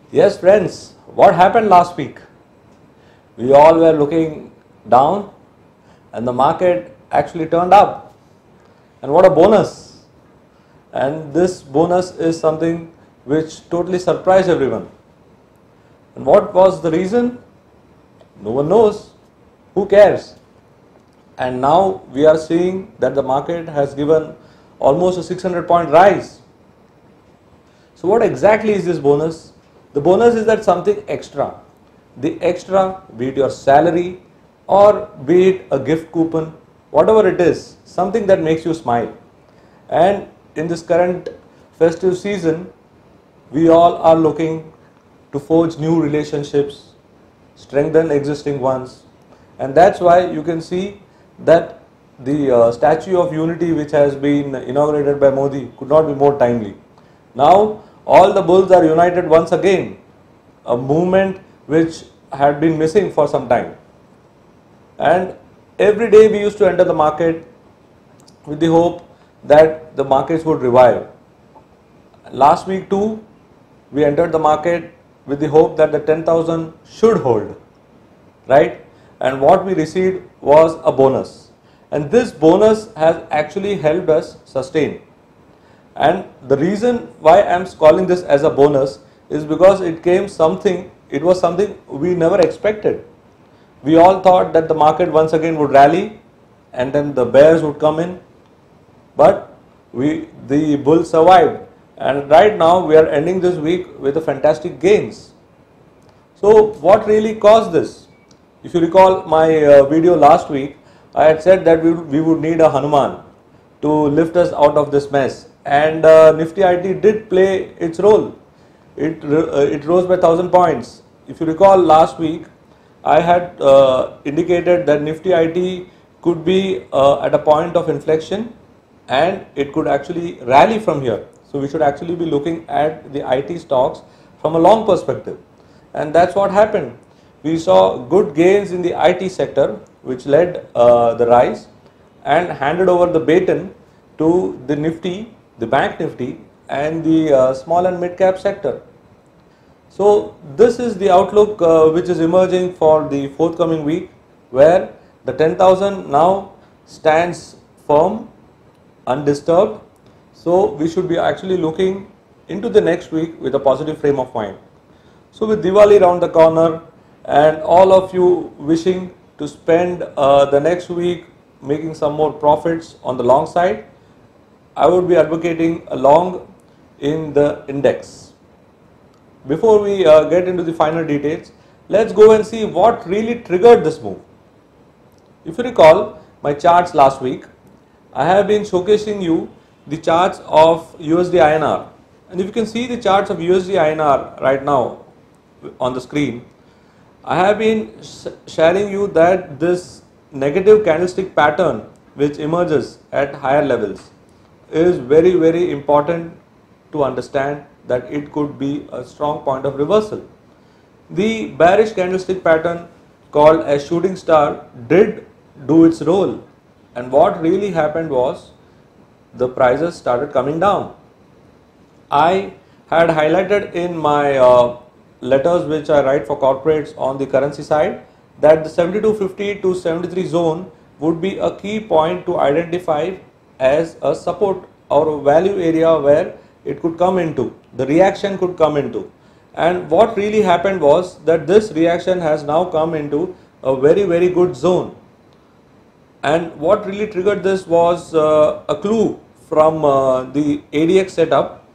Yes, friends, what happened last week? We all were looking down and the market actually turned up. And what a bonus! And this bonus is something which totally surprised everyone. And what was the reason? No one knows. Who cares? And now we are seeing that the market has given almost a 600-point rise. So what exactly is this bonus? The bonus is that something extra. The extra, be it your salary or be it a gift coupon, whatever it is, something that makes you smile. And in this current festive season, we all are looking to forge new relationships, strengthen existing ones, and that's why you can see that the Statue of Unity, which has been inaugurated by Modi, could not be more timely. Now all the bulls are united once again, a movement which had been missing for some time. And every day we used to enter the market with the hope that the markets would revive. Last week too, we entered the market with the hope that the 10,000 should hold, right? And what we received was a bonus. And this bonus has actually helped us sustain. And the reason why I am calling this as a bonus is because it was something we never expected. We all thought that the market once again would rally and then the bears would come in, but the bulls survived, and right now we are ending this week with a fantastic gains. So what really caused this? If you recall my video last week, I had said that we would need a Hanuman to lift us out of this mess, and NIftyIT did play its role. It rose by 1,000 points. If you recall last week, I had indicated that NIftyIT could be at a point of inflection and it could actually rally from here. So we should actually be looking at the IT stocks from a long perspective, and that's what happened. We saw good gains in the IT sector, which led the rise and handed over the baton to the Nifty, the bank Nifty, and the small and mid cap sector. So this is the outlook which is emerging for the forthcoming week, where the 10,000 now stands firm, undisturbed. So we should be actually looking into the next week with a positive frame of mind. So with Diwali around the corner and all of you wishing to spend the next week making some more profits on the long side, I would be advocating a long in the index. Before we get into the final details, let's go and see what really triggered this move. If you recall my charts last week, I have been showcasing you the charts of USD INR, and if you can see the charts of USD INR right now on the screen, I have been sharing you that this negative candlestick pattern which emerges at higher levels is very, very important to understand that it could be a strong point of reversal. The bearish candlestick pattern called as shooting star did do its role, and what really happened was the prices started coming down. I had highlighted in my letters which I write for corporates on the currency side that the 7250 to 73 zone would be a key point to identify as a support or a value area where it could come into, the reaction could come into. And what really happened was that this reaction has now come into a very, very good zone. And what really triggered this was a clue from the ADX setup.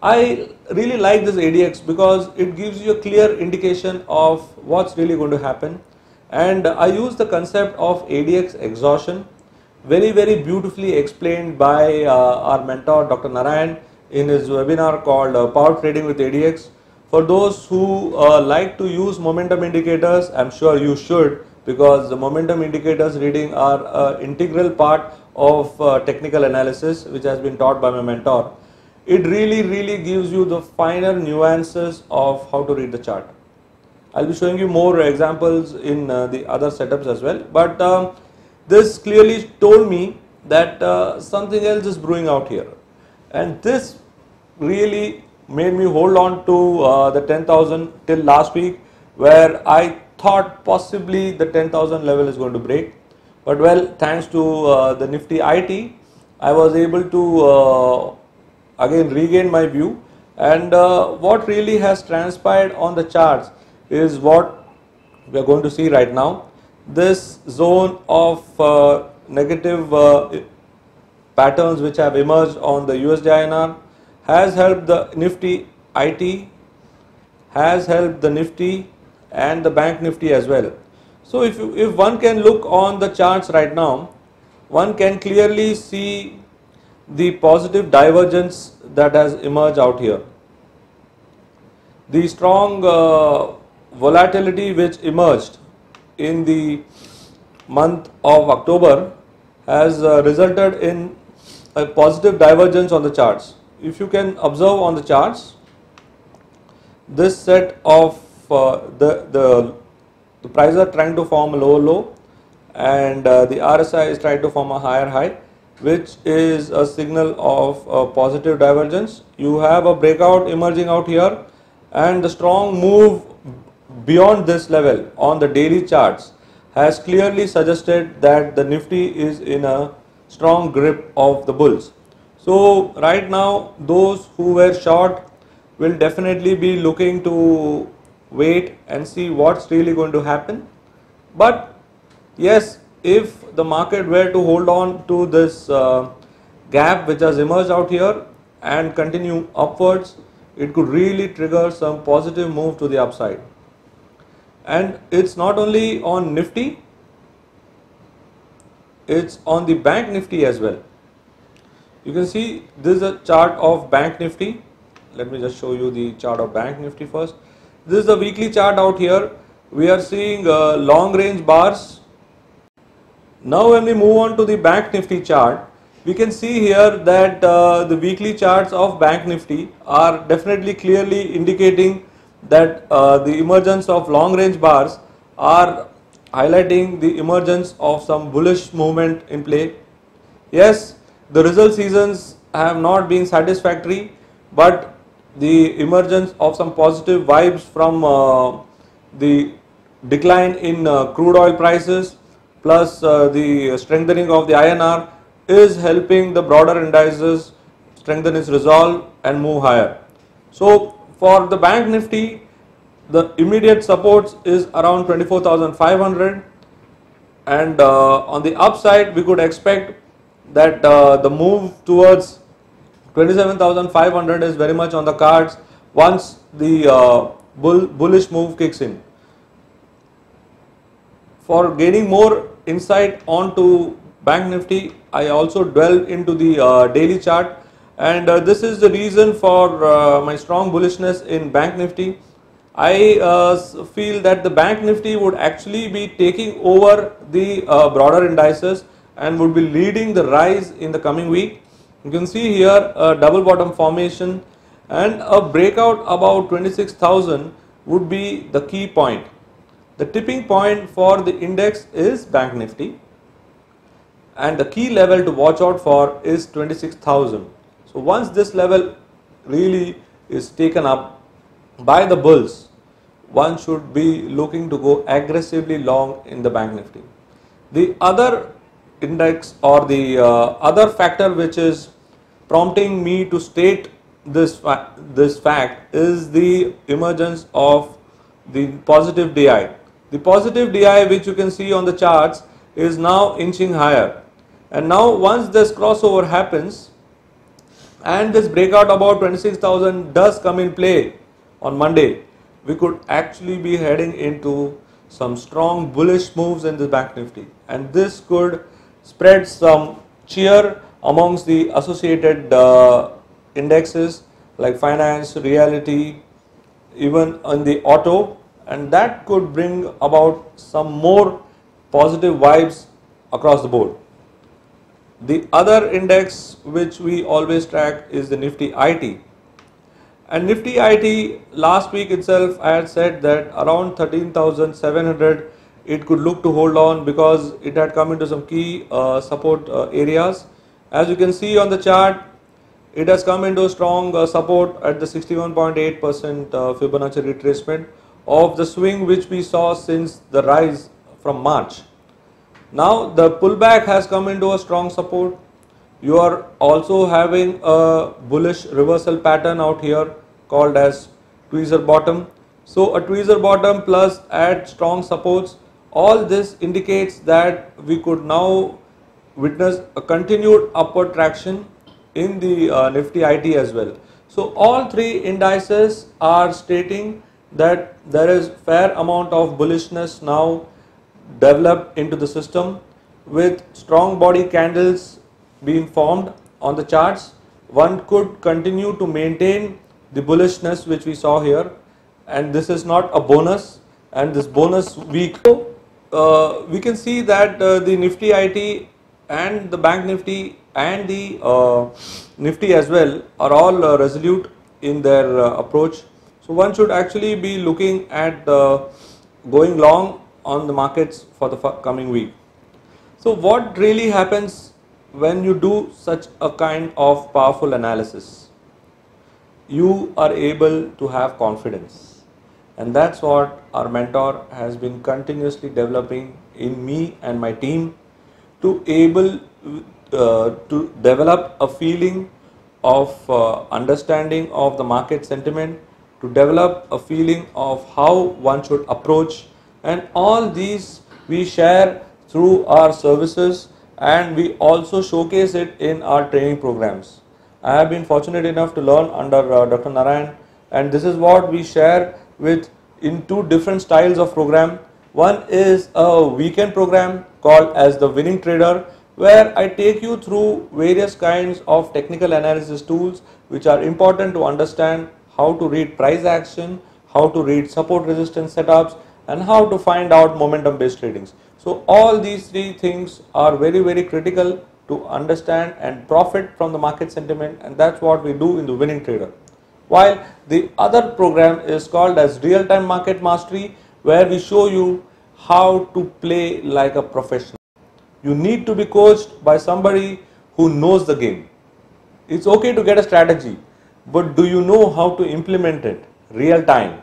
I really like this ADX because it gives you a clear indication of what's really going to happen, and I use the concept of ADX exhaustion, very, very beautifully explained by our mentor Dr. Narayan in his webinar called Power Trading with ADX. For those who like to use momentum indicators, I'm sure you should, because the momentum indicators reading are an integral part of technical analysis which has been taught by my mentor. It really gives you the finer nuances of how to read the chart. I'll be showing you more examples in the other setups as well, but this clearly told me that something else is brewing out here, and this really made me hold on to the 10,000 till last week, where I thought possibly the 10,000 level is going to break. But well, thanks to the Nifty IT, I was able to again regain my view. And what really has transpired on the charts is what we are going to see right now. This zone of negative patterns which have emerged on the USD INR has helped the Nifty IT, has helped the Nifty and the Bank Nifty as well. So if one can look on the charts right now, one can clearly see the positive divergence that has emerged out here. The strong volatility which emerged in the month of October has resulted in a positive divergence on the charts. If you can observe on the charts, this set of the prices are trying to form a lower low, and the RSI is trying to form a higher high, which is a signal of positive divergence. You have a breakout emerging out here, and the strong move beyond this level on the daily charts has clearly suggested that the Nifty is in a strong grip of the bulls. So right now, those who were short will definitely be looking to wait and see what's really going to happen. But yes, if the market were to hold on to this gap which has emerged out here and continue upwards, it could really trigger some positive move to the upside. And it's not only on Nifty, it's on the Bank Nifty as well. You can see this is a chart of Bank Nifty. Let me just show you the chart of Bank Nifty first. This is the weekly chart out here. We are seeing long range bars. Now when we move on to the Bank Nifty chart, we can see here that the weekly charts of Bank Nifty are definitely clearly indicating that the emergence of long range bars are highlighting the emergence of some bullish movement in play. Yes, the result seasons have not been satisfactory, but the emergence of some positive vibes from the decline in crude oil prices plus the strengthening of the INR is helping the broader indices strengthen its resolve and move higher. So for the Bank Nifty, the immediate supports is around 24,500, and on the upside we could expect that the move towards 27,500 is very much on the cards once the bullish move kicks in. For gaining more insight onto Bank Nifty, I also delved into the daily chart, and this is the reason for my strong bullishness in Bank Nifty. I feel that the Bank Nifty would actually be taking over the broader indices and would be leading the rise in the coming week. You can see here a double bottom formation, and a breakout about 26,000 would be the key point. The tipping point for the index is Bank Nifty, and the key level to watch out for is 26,000. So once this level really is taken up by the bulls, one should be looking to go aggressively long in the Bank Nifty. The other index or the other factor which is prompting me to state this fact is the emergence of the positive DI. The positive DI, which you can see on the charts, is now inching higher, and now once this crossover happens and this breakout about 26,000 does come in play on Monday, we could actually be heading into some strong bullish moves in the Bank Nifty, and this could spread some cheer amongst the associated indexes like finance, reality, even on the auto, and that could bring about some more positive vibes across the board. The other index which we always track is the Nifty IT. And Nifty IT, last week itself I had said that around 13,700 it could look to hold on because it had come into some key support areas. As you can see on the chart, it has come into strong support at the 61.8% Fibonacci retracement of the swing which we saw since the rise from March. Now the pullback has come into a strong support. You are also having a bullish reversal pattern out here called as tweezer bottom. So a tweezer bottom plus at strong supports, all this indicates that we could now witness a continued upward traction in the Nifty IT as well. So all three indices are stating that there is fair amount of bullishness now developed into the system, with strong body candles being formed on the charts. One could continue to maintain the bullishness which we saw here, and this is not a bonus, and this bonus week. So we can see that the Nifty IT and the Bank Nifty and the Nifty as well are all resolute in their approach. So one should actually be looking at going long on the markets for the coming week. So what really happens when you do such a kind of powerful analysis? You are able to have confidence, and that's what our mentor has been continuously developing in me and my team, to able to develop a feeling of understanding of the market sentiment, to develop a feeling of how one should approach, and all these we share through our services, and we also showcase it in our training programs. I have been fortunate enough to learn under Dr. Narayan, and this is what we share with in two different styles of program. One is a weekend program called as the Winning Trader, where I take you through various kinds of technical analysis tools which are important to understand how to read price action, how to read support resistance setups, and how to find out momentum based tradings. So all these three things are very critical to understand and profit from the market sentiment, and that's what we do in the Winning Trader. While the other program is called as Real Time Market Mastery, where we show you how to play like a professional. You need to be coached by somebody who knows the game. It's okay to get a strategy, but do you know how to implement it real time?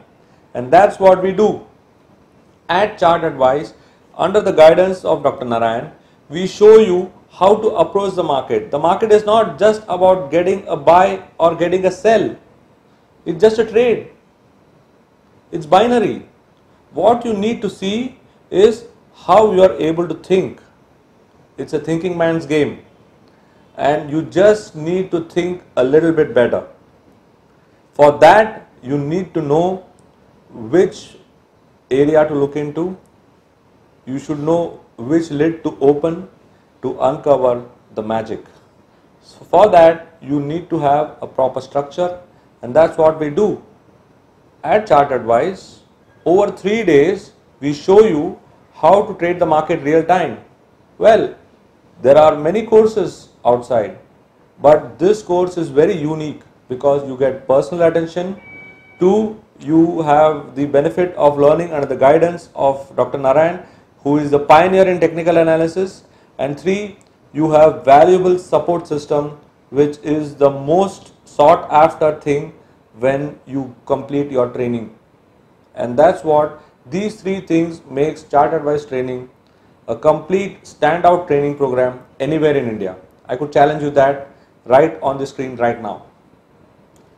And that's what we do. At Chart Advice, under the guidance of Dr. Narayan, we show you how to approach the market. The market is not just about getting a buy or getting a sell. It's just a trade. It's binary. What you need to see is how you are able to think. It's a thinking man's game, and you just need to think a little bit better. For that, you need to know which area to look into. You should know which lid to open to uncover the magic. So for that, you need to have a proper structure, and that's what we do. At Chart Advice, over 3 days, we show you how to trade the market real time. Well, there are many courses outside, but this course is very unique because you get personal attention. 2, you have the benefit of learning under the guidance of Dr. Narayan, who is the pioneer in technical analysis. And 3, you have valuable support system, which is the most sought after thing when you complete your training. And that's what these 3 things makes Chart Advice training a complete standout training program anywhere in India. I could challenge you that right on the screen right now.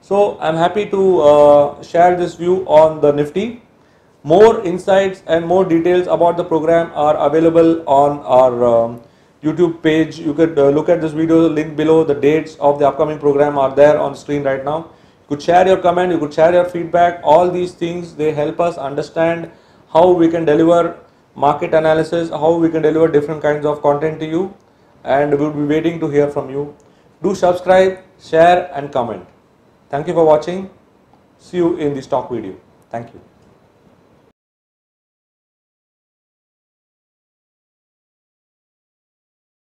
So I'm happy to share this view on the Nifty. More insights and more details about the program are available on our YouTube page. You could look at this video link below. The dates of the upcoming program are there on screen right now. You could share your comment, you could share your feedback. All these things, they help us understand how we can deliver market analysis, how we can deliver different kinds of content to you, and we'll be waiting to hear from you. Do subscribe, share and comment. Thank you for watching. See you in the stock video. Thank you.